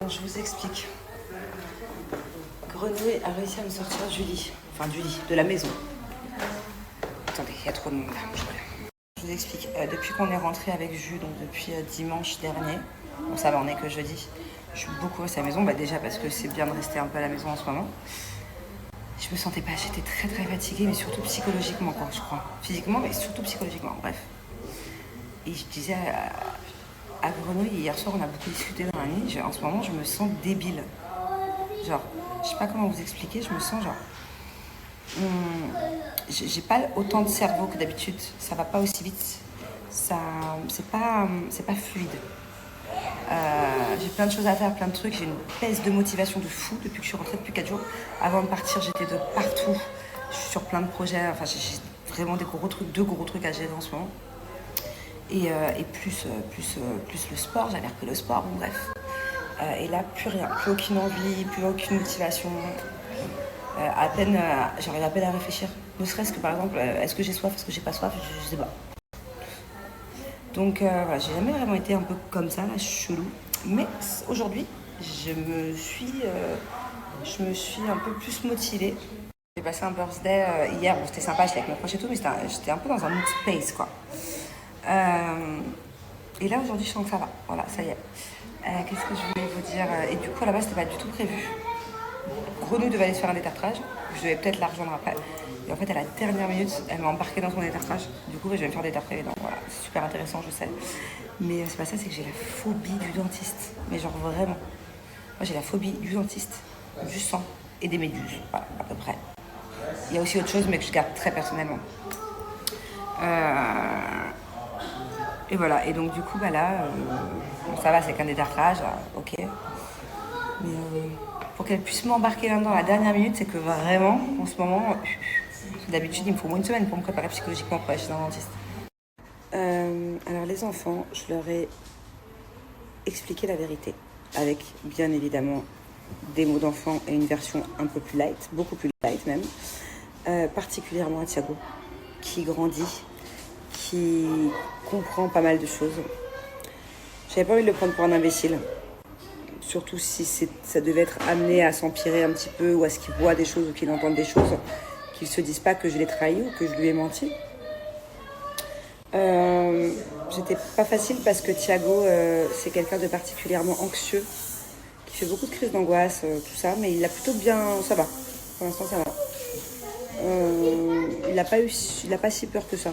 Je vous explique. Grenouille a réussi à me sortir du lit. Enfin, du lit, de la maison. Attendez, il y a trop de monde là. Je vous explique. Depuis qu'on est rentré avec Jus, donc depuis dimanche dernier, bon ça va, on est que jeudi, je suis beaucoup restée à la maison. Déjà parce que c'est bien de rester un peu à la maison en ce moment. Je me sentais pas, j'étais très très fatiguée, mais surtout psychologiquement, quoi, je crois. Physiquement, mais surtout psychologiquement, bref. Et je disais à Grenouille, hier soir, on a beaucoup discuté dans la nuit. En ce moment, je me sens débile. Genre, je sais pas comment vous expliquer, je me sens genre. J'ai pas autant de cerveau que d'habitude, ça va pas aussi vite. C'est pas fluide. J'ai plein de choses à faire, plein de trucs. J'ai une baisse de motivation de fou depuis que je suis rentrée depuis 4 jours. Avant de partir, j'étais de partout. Je suis sur plein de projets. Enfin, j'ai vraiment deux gros trucs à gérer en ce moment. Et plus le sport, j'avais repris le sport, bon bref. Et là, plus rien, plus aucune envie, plus aucune motivation. J'arrive à peine à réfléchir. Ne serait-ce que par exemple, est-ce que j'ai soif, est-ce que j'ai pas soif, je sais pas. Donc voilà, j'ai jamais vraiment été un peu comme ça, là, chelou. Mais aujourd'hui, je me suis un peu plus motivée. J'ai passé un birthday hier, bon, c'était sympa, j'étais avec mon proche et tout, mais j'étais un peu dans un mood space, quoi. Et là, aujourd'hui, je sens que ça va. Voilà, ça y est. Qu'est-ce que je voulais vous dire? Et du coup, à la base, c'était pas du tout prévu. Grenouille devait aller se faire un détartrage. Je devais peut-être la rejoindre après. Et en fait, à la dernière minute, elle m'a embarquée dans son détartrage. Du coup, je vais me faire détartrer les dents. Voilà, c'est super intéressant, je sais. Mais c'est pas ça, c'est que j'ai la phobie du dentiste. Mais genre vraiment. Moi, j'ai la phobie du dentiste, du sang et des méduses. Voilà, à peu près. Il y a aussi autre chose, mais que je garde très personnellement. Et voilà, et donc du coup, là, bon, ça va, c'est qu'un détartrage, ok. Mais pour qu'elle puisse m'embarquer là-dedans à la dernière minute, c'est que vraiment, en ce moment, d'habitude, il me faut moins une semaine pour me préparer psychologiquement pour aller chez un dentiste. Alors les enfants, je leur ai expliqué la vérité, avec bien évidemment des mots d'enfant et une version un peu plus light, beaucoup plus light même, particulièrement à Thiago, qui grandit, qui comprend pas mal de choses. J'avais pas envie de le prendre pour un imbécile, surtout si ça devait être amené à s'empirer un petit peu, ou à ce qu'il voit des choses ou qu'il entende des choses, qu'il se dise pas que je l'ai trahi ou que je lui ai menti. C'était pas facile parce que Thiago, c'est quelqu'un de particulièrement anxieux, qui fait beaucoup de crises d'angoisse, tout ça, mais il a plutôt bien, ça va. Pour l'instant, ça va. Il a pas si peur que ça,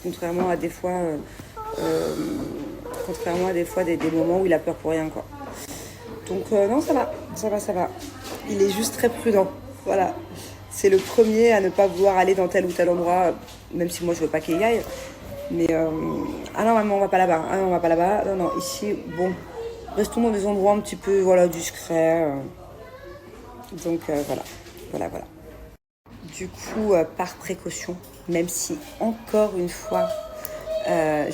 contrairement à des fois des moments où il a peur pour rien, quoi. Donc non, ça va. Il est juste très prudent, voilà. C'est le premier à ne pas vouloir aller dans tel ou tel endroit, même si moi je veux pas qu'il y aille. Mais ah non, maman, on va pas là-bas. Non, ici, bon, restons dans des endroits un petit peu, voilà, discrets. Donc voilà. Du coup, par précaution, même si encore une fois,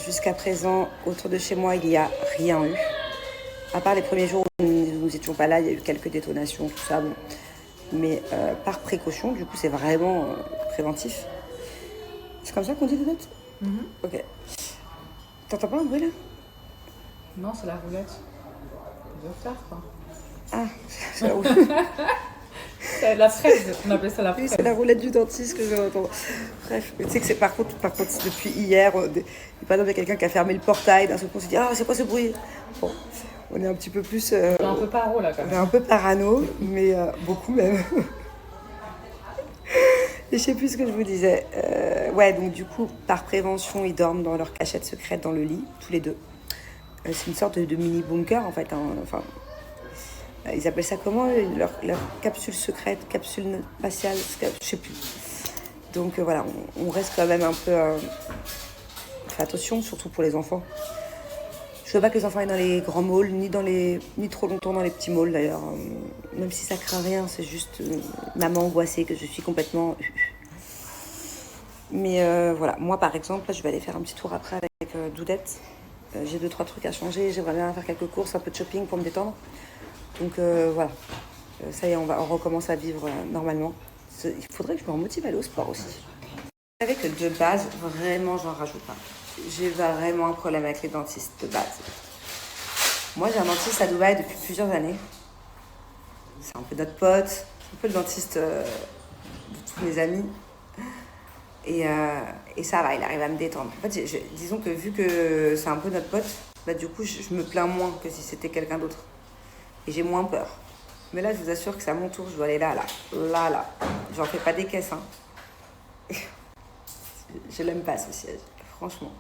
jusqu'à présent, autour de chez moi, il n'y a rien eu. À part les premiers jours où nous n'étions pas là, il y a eu quelques détonations, tout ça, bon. Mais par précaution, du coup, c'est vraiment préventif. C'est comme ça qu'on dit des dates ? Ok. T'entends pas un bruit là ? Non, c'est la roulette. C'est de faire, quoi. Ah, c'est la roulette. C'est la fraise, on appelle ça la fraise. Oui, c'est la roulette du dentiste que je vais entendre. Bref, tu sais que c'est par contre depuis hier, par exemple, il y a quelqu'un qui a fermé le portail, d'un seul coup on s'est dit ah c'est quoi ce bruit ? Bon, on est un petit peu plus. On est un peu paro là quand même. On est un peu parano, mais beaucoup même. Et je sais plus ce que je vous disais. Ouais, donc du coup, par prévention, ils dorment dans leur cachette secrète dans le lit, tous les deux. C'est une sorte de mini bunker en fait. Enfin, ils appellent ça comment leur capsule secrète, capsule spatiale, je sais plus. Donc voilà, on reste quand même un peu. Fait attention, surtout pour les enfants. Je veux pas que les enfants aillent dans les grands malls, ni trop longtemps dans les petits malls d'ailleurs. Même si ça craint rien, c'est juste maman angoissée que je suis complètement. Mais voilà, moi par exemple, là, je vais aller faire un petit tour après avec Doudette. J'ai 2-3 trucs à changer, j'aimerais bien faire quelques courses, un peu de shopping pour me détendre. Donc voilà, ça y est, on recommence à vivre normalement. Il faudrait que je me remotive à aller au sport aussi. Vous savez que de base, vraiment, j'en rajoute pas. J'ai vraiment un problème avec les dentistes de base. Moi, j'ai un dentiste à Dubaï depuis plusieurs années. C'est un peu notre pote, un peu le dentiste de tous mes amis. Et ça va, il arrive à me détendre. En fait, disons que vu que c'est un peu notre pote, bah, du coup, je me plains moins que si c'était quelqu'un d'autre. Et j'ai moins peur. Mais là, je vous assure que c'est à mon tour, je dois aller là. J'en fais pas des caisses, hein. Je l'aime pas, ce siège, franchement.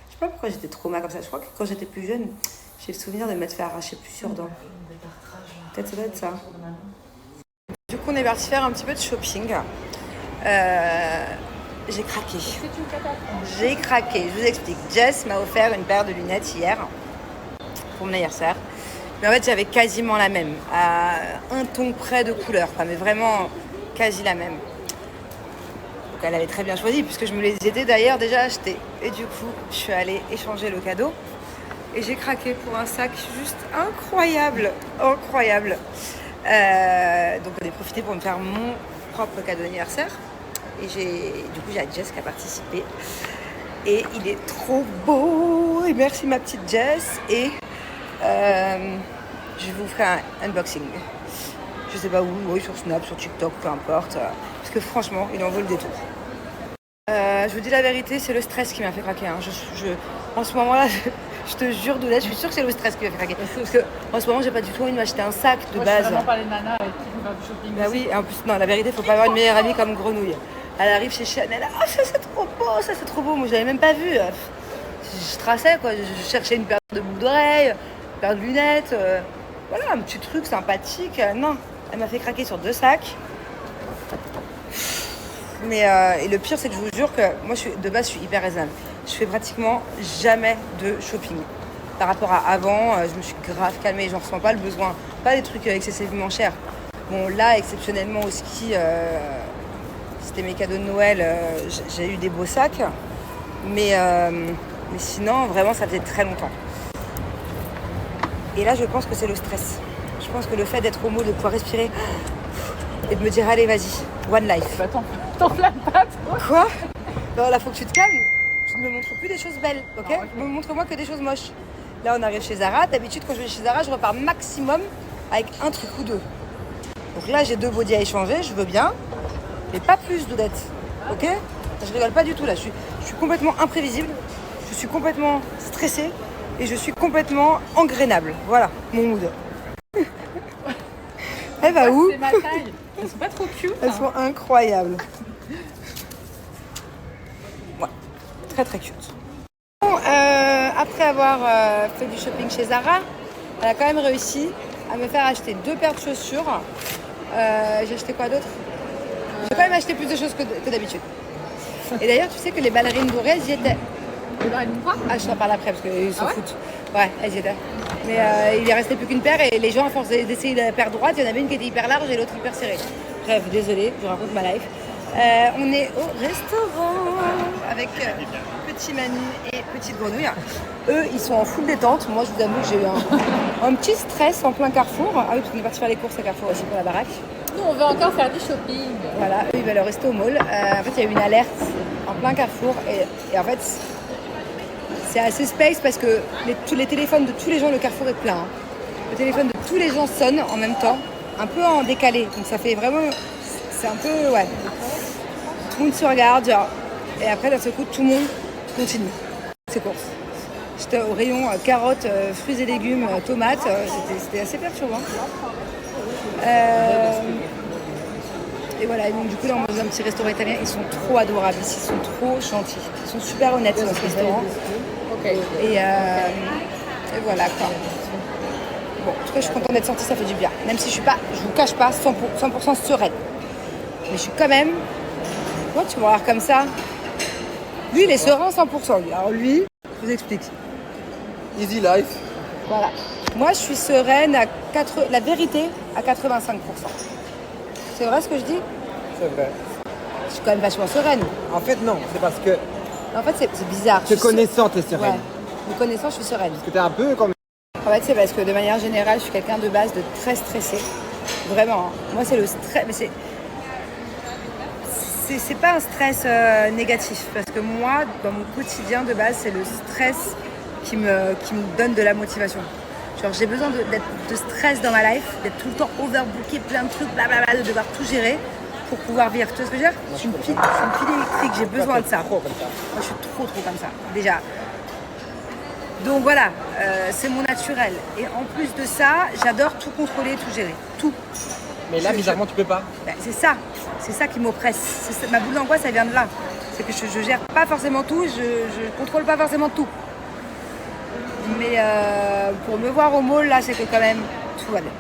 Je sais pas pourquoi j'étais trauma comme ça. Je crois que quand j'étais plus jeune, j'ai le souvenir de m'être fait arracher plusieurs dents. Peut-être ça doit être ça. Du coup, on est parti faire un petit peu de shopping. J'ai craqué. J'ai craqué. Je vous explique. Jess m'a offert une paire de lunettes hier pour mon anniversaire. Mais en fait, j'avais quasiment la même, à un ton près de couleur, mais vraiment quasi la même. Donc elle avait très bien choisi, puisque je me les étais d'ailleurs déjà achetées. Et du coup, je suis allée échanger le cadeau. Et j'ai craqué pour un sac juste incroyable. Incroyable. Donc on a profité pour me faire mon propre cadeau d'anniversaire. Et du coup, j'ai Jess qui a participé. Et il est trop beau. Et merci ma petite Jess. Et je vous ferai un unboxing. Je sais pas où, oui, sur Snap, sur TikTok, peu importe. Parce que franchement, il en vaut le détour. Je vous dis la vérité, c'est le stress qui m'a fait craquer. Hein. En ce moment-là, je te jure, Doudette, je suis sûre que c'est le stress qui m'a fait craquer. Parce que en ce moment, j'ai pas du tout envie de m'acheter un sac de base. Je suis vraiment pas les nanas avec qui on va du shopping. Bah oui, en plus, non, la vérité, faut pas avoir une meilleure amie comme Grenouille. Elle arrive chez Chanel, ah ça c'est trop beau, ça c'est trop beau. Moi, je l'avais même pas vu. Je traçais quoi, je cherchais une paire de boucles d'oreilles, une paire de lunettes, voilà, un petit truc sympathique. Non, elle m'a fait craquer sur 2 sacs. Mais et le pire, c'est que je vous jure que moi, de base, je suis hyper raisonnable. Je fais pratiquement jamais de shopping. Par rapport à avant, je me suis grave calmée, j'en ressens pas le besoin. Pas des trucs excessivement chers. Bon, là, exceptionnellement au ski, c'était mes cadeaux de Noël, j'ai eu des beaux sacs. Mais sinon, vraiment, ça faisait très longtemps. Et là, je pense que c'est le stress. Je pense que le fait d'être homo, de pouvoir respirer et de me dire, allez, vas-y, one life. Bah, t'enflamme pas, toi. Quoi? Non, là, faut que tu te calmes. Tu ne me montres plus des choses belles, ok? Ah, okay. Montre-moi que des choses moches. Là, on arrive chez Zara. D'habitude, quand je vais chez Zara, je repars maximum avec un truc ou 2. Donc là, j'ai 2 bodys à échanger, je veux bien. Mais pas plus, Doudette. Ok? Je rigole pas du tout, là. Je suis complètement imprévisible. Je suis complètement stressée. Et je suis complètement engrainable. Voilà, mon mood. Elle va où? C'est ma taille. Elles sont pas trop cute. Elles sont incroyables. Ouais, très très cute. Bon, après avoir fait du shopping chez Zara, elle a quand même réussi à me faire acheter 2 paires de chaussures. J'ai acheté quoi d'autre? J'ai quand même acheté plus de choses que d'habitude. Et d'ailleurs, tu sais que les ballerines dorées, elles y étaient. Les ballerines quoi? Ah, je t'en parle après parce qu'ils s'en Ah ouais foutent. Ouais, elles y étaient. Mais il ne restait plus qu'une paire et les gens, à force d'essayer la paire droite, il y en avait une qui était hyper large et l'autre hyper serrée. Bref, désolée, je raconte ma life. On est au restaurant avec petit Manu et petite Grenouille. Eux, ils sont en full détente. Moi, je vous avoue que j'ai eu un petit stress en plein Carrefour. Ah oui, parce qu'on est parti faire les courses à Carrefour aussi pour la baraque. Nous, on veut encore faire du shopping. Voilà, eux, ils veulent rester au mall. En fait, il y a eu une alerte en plein Carrefour et en fait, c'est assez space parce que tous les téléphones de tous les gens, le Carrefour est plein. Hein. Le téléphone de tous les gens sonne en même temps, un peu en décalé. Donc ça fait vraiment... C'est un peu... Ouais. Tout le monde se regarde, genre. Et après, d'un seul coup, tout le monde continue ses courses. J'étais au rayon carottes, fruits et légumes, tomates. C'était assez perturbant. Et voilà, et donc du coup là on est dans un petit restaurant italien, ils sont trop adorables ici, ils sont trop gentils, ils sont super honnêtes dans ce restaurant. Okay. Et voilà quoi. Bon, en tout cas je suis contente d'être sortie, ça fait du bien. Même si je vous cache pas, 100% sereine. Mais je suis quand même, moi tu me regardes comme ça, lui il est serein 100%. Lui. Alors lui, je vous explique. Easy life. Voilà. Moi je suis sereine la vérité à 85%. C'est vrai ce que je dis? C'est vrai. Je suis quand même vachement sereine. En fait, non. C'est parce que En fait, c'est bizarre. te connaissant, t'es sereine. Ouais. Me connaissant, je suis sereine. Parce que t'es un peu comme... En fait, c'est parce que de manière générale, je suis quelqu'un de base de très stressé. Vraiment. Hein. Moi, c'est le stress. Mais c'est pas un stress négatif. Parce que moi, dans mon quotidien de base, c'est le stress qui me donne de la motivation. Genre j'ai besoin de stress dans ma life, d'être tout le temps overbooké, plein de trucs, blablabla, de devoir tout gérer pour pouvoir vivre. Tu vois ce que je veux dire? Je suis une pile électrique, j'ai besoin de ça. Trop comme ça. Moi je suis trop comme ça, déjà. Donc voilà, c'est mon naturel. Et en plus de ça, j'adore tout contrôler, tout gérer. Tout. Mais là, bizarrement, tu peux pas. Ben, c'est ça qui m'oppresse. Ma boule d'angoisse, ça vient de là. C'est que je gère pas forcément tout, je contrôle pas forcément tout. Mais pour me voir au mall, là, c'est que quand même, tout va bien.